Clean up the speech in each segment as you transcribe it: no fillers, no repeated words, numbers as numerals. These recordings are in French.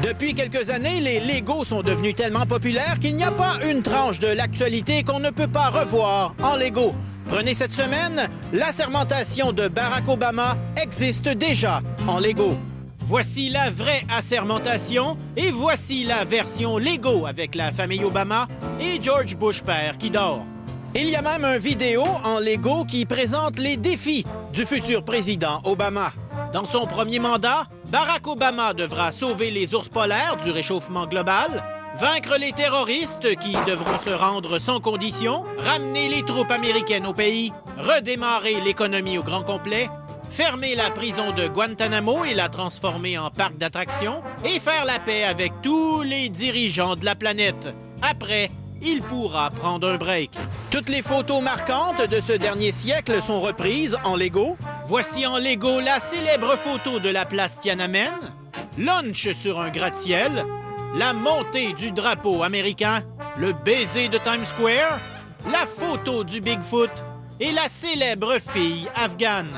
Depuis quelques années, les Legos sont devenus tellement populaires qu'il n'y a pas une tranche de l'actualité qu'on ne peut pas revoir en Lego. Prenez cette semaine, l'assermentation de Barack Obama existe déjà en Lego. Voici la vraie assermentation et voici la version Lego avec la famille Obama et George Bush père qui dort. Il y a même une vidéo en Lego qui présente les défis du futur président Obama. Dans son premier mandat, Barack Obama devra sauver les ours polaires du réchauffement global, vaincre les terroristes qui devront se rendre sans condition, ramener les troupes américaines au pays, redémarrer l'économie au grand complet, fermer la prison de Guantanamo et la transformer en parc d'attractions et faire la paix avec tous les dirigeants de la planète. Après, il pourra prendre un break. Toutes les photos marquantes de ce dernier siècle sont reprises en Lego. Voici en Lego la célèbre photo de la place Tiananmen, lunch sur un gratte-ciel, la montée du drapeau américain, le baiser de Times Square, la photo du Bigfoot et la célèbre fille afghane.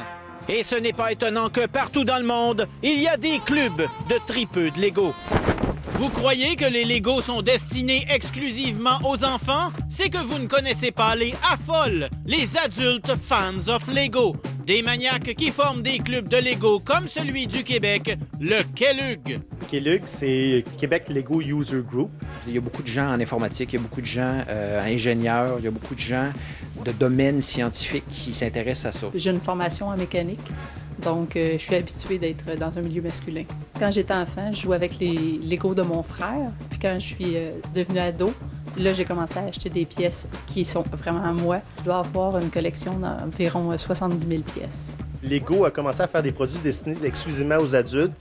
Et ce n'est pas étonnant que partout dans le monde, il y a des clubs de tripeux de Lego. Vous croyez que les Legos sont destinés exclusivement aux enfants? C'est que vous ne connaissez pas les AFOL, les adultes fans of Lego. Des maniaques qui forment des clubs de Lego comme celui du Québec, le KELUG. KELUG, c'est Québec Lego User Group. Il y a beaucoup de gens en informatique, il y a beaucoup de gens ingénieurs, il y a beaucoup de gens de domaines scientifiques qui s'intéressent à ça. J'ai une formation en mécanique. Donc, je suis habituée d'être dans un milieu masculin. Quand j'étais enfant, je jouais avec les Legos de mon frère. Puis quand je suis devenue ado, là, j'ai commencé à acheter des pièces qui sont vraiment à moi. Je dois avoir une collection d'environ 70 000 pièces. Lego a commencé à faire des produits destinés exclusivement aux adultes.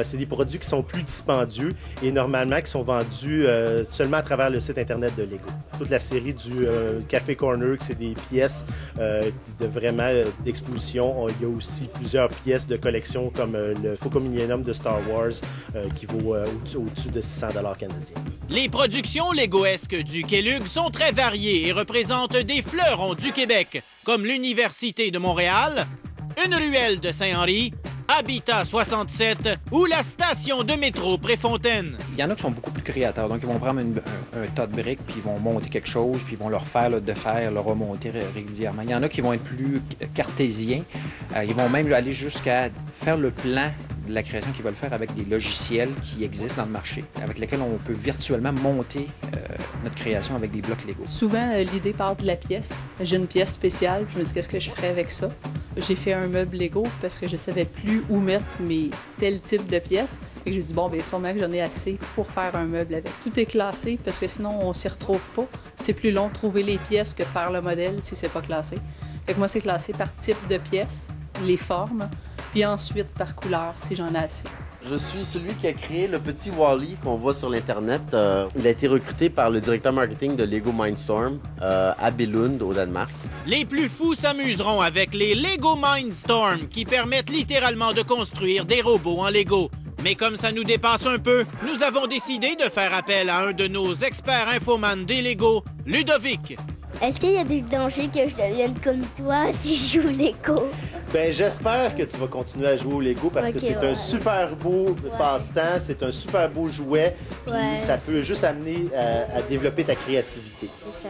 C'est des produits qui sont plus dispendieux et normalement qui sont vendus seulement à travers le site Internet de Lego. Toute la série du Café Corner, c'est des pièces de vraiment d'exposition. Il y a aussi plusieurs pièces de collection comme le Faucon Millennium de Star Wars qui vaut au-dessus de 600 $ canadiens. Les productions Legoesques du KELUG sont très variées et représentent des fleurons du Québec, comme l'Université de Montréal, une ruelle de Saint-Henri, Habitat 67 ou la station de métro Préfontaine. Il y en a qui sont beaucoup plus créateurs, donc ils vont prendre un tas de briques, puis ils vont monter quelque chose, puis ils vont le refaire, le remonter régulièrement. Il y en a qui vont être plus cartésiens, ils vont même aller jusqu'à faire le plan de la création qu'ils veulent faire avec des logiciels qui existent dans le marché, avec lesquels on peut virtuellement monter notre création avec des blocs Lego. Souvent, l'idée part de la pièce. J'ai une pièce spéciale, je me dis qu'est-ce que je ferais avec ça. J'ai fait un meuble Lego parce que je savais plus où mettre mes tel type de pièces. Et j'ai dit, bon, bien sûrement que j'en ai assez pour faire un meuble avec. Tout est classé parce que sinon, on s'y retrouve pas. C'est plus long de trouver les pièces que de faire le modèle si c'est pas classé. Fait que moi, c'est classé par type de pièce, les formes, puis ensuite par couleur si j'en ai assez. Je suis celui qui a créé le petit Wall-E qu'on voit sur l'Internet. Il a été recruté par le directeur marketing de Lego Mindstorm à Billund, au Danemark. Les plus fous s'amuseront avec les Lego Mindstorm qui permettent littéralement de construire des robots en Lego. Mais comme ça nous dépasse un peu, nous avons décidé de faire appel à un de nos experts infoman des Lego, Ludovic. Est-ce qu'il y a des dangers que je devienne comme toi si je joue Lego? Ben, j'espère que tu vas continuer à jouer au Lego parce que c'est un super beau passe-temps, c'est un super beau jouet, puis ça peut juste amener à développer ta créativité. C'est ça.